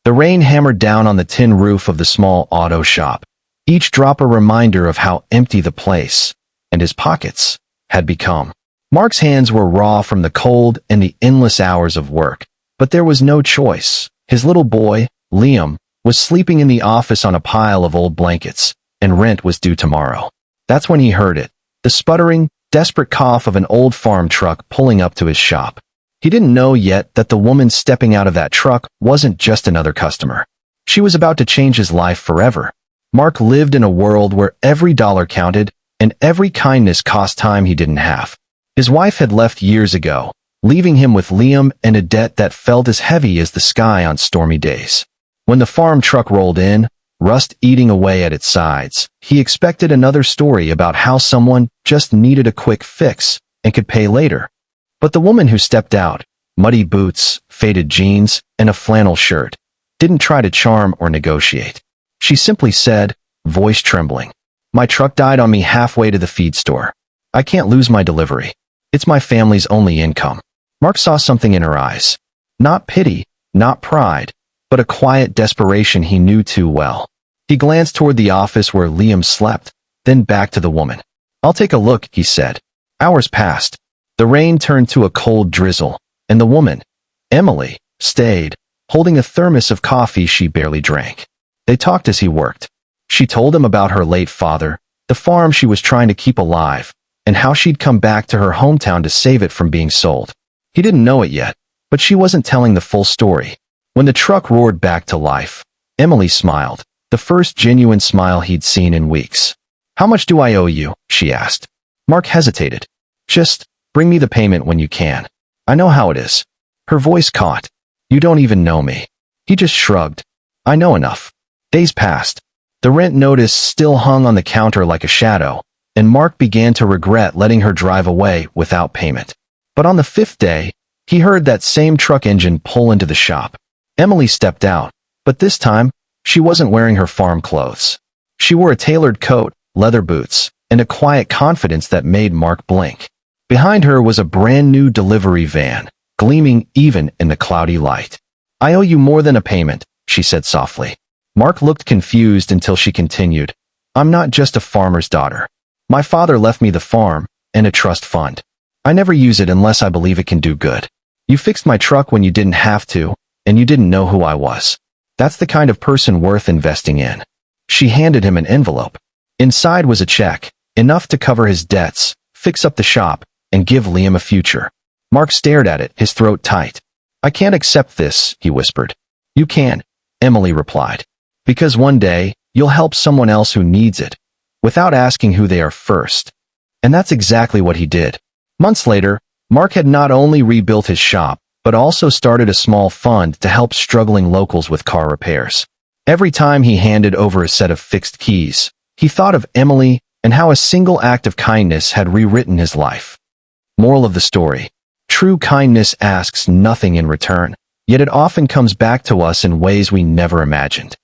The rain hammered down on the tin roof of the small auto shop, each drop a reminder of how empty the place, and his pockets, had become. Mark's hands were raw from the cold and the endless hours of work, but there was no choice. His little boy, Liam, was sleeping in the office on a pile of old blankets, and rent was due tomorrow. That's when he heard it, the sputtering, desperate cough of an old farm truck pulling up to his shop. He didn't know yet that the woman stepping out of that truck wasn't just another customer. She was about to change his life forever. Mark lived in a world where every dollar counted, and every kindness cost time he didn't have. His wife had left years ago, leaving him with Liam and a debt that felt as heavy as the sky on stormy days. When the farm truck rolled in, rust eating away at its sides, he expected another story about how someone just needed a quick fix and could pay later. But the woman who stepped out, muddy boots, faded jeans, and a flannel shirt, didn't try to charm or negotiate. She simply said, voice trembling, "My truck died on me halfway to the feed store. I can't lose my delivery. It's my family's only income." Mark saw something in her eyes. Not pity, not pride, but a quiet desperation he knew too well. He glanced toward the office where Liam slept, then back to the woman. "I'll take a look," he said. Hours passed. The rain turned to a cold drizzle, and the woman, Emily, stayed, holding a thermos of coffee she barely drank. They talked as he worked. She told him about her late father, the farm she was trying to keep alive, and how she'd come back to her hometown to save it from being sold. He didn't know it yet, but she wasn't telling the full story. When the truck roared back to life, Emily smiled, the first genuine smile he'd seen in weeks. "How much do I owe you?" she asked. Mark hesitated. "Just bring me the payment when you can. I know how it is." Her voice caught. "You don't even know me." He just shrugged. "I know enough." Days passed. The rent notice still hung on the counter like a shadow, and Mark began to regret letting her drive away without payment. But on the 5th day, he heard that same truck engine pull into the shop. Emily stepped out, but this time, she wasn't wearing her farm clothes. She wore a tailored coat, leather boots, and a quiet confidence that made Mark blink. Behind her was a brand new delivery van, gleaming even in the cloudy light. "I owe you more than a payment," she said softly. Mark looked confused until she continued, "I'm not just a farmer's daughter. My father left me the farm and a trust fund. I never use it unless I believe it can do good. You fixed my truck when you didn't have to, and you didn't know who I was. That's the kind of person worth investing in." She handed him an envelope. Inside was a check, enough to cover his debts, fix up the shop, and give Liam a future. Mark stared at it, his throat tight. "I can't accept this," he whispered. "You can," Emily replied. "Because one day, you'll help someone else who needs it, without asking who they are first." And that's exactly what he did. Months later, Mark had not only rebuilt his shop, but also started a small fund to help struggling locals with car repairs. Every time he handed over a set of fixed keys, he thought of Emily and how a single act of kindness had rewritten his life. Moral of the story: true kindness asks nothing in return, yet it often comes back to us in ways we never imagined.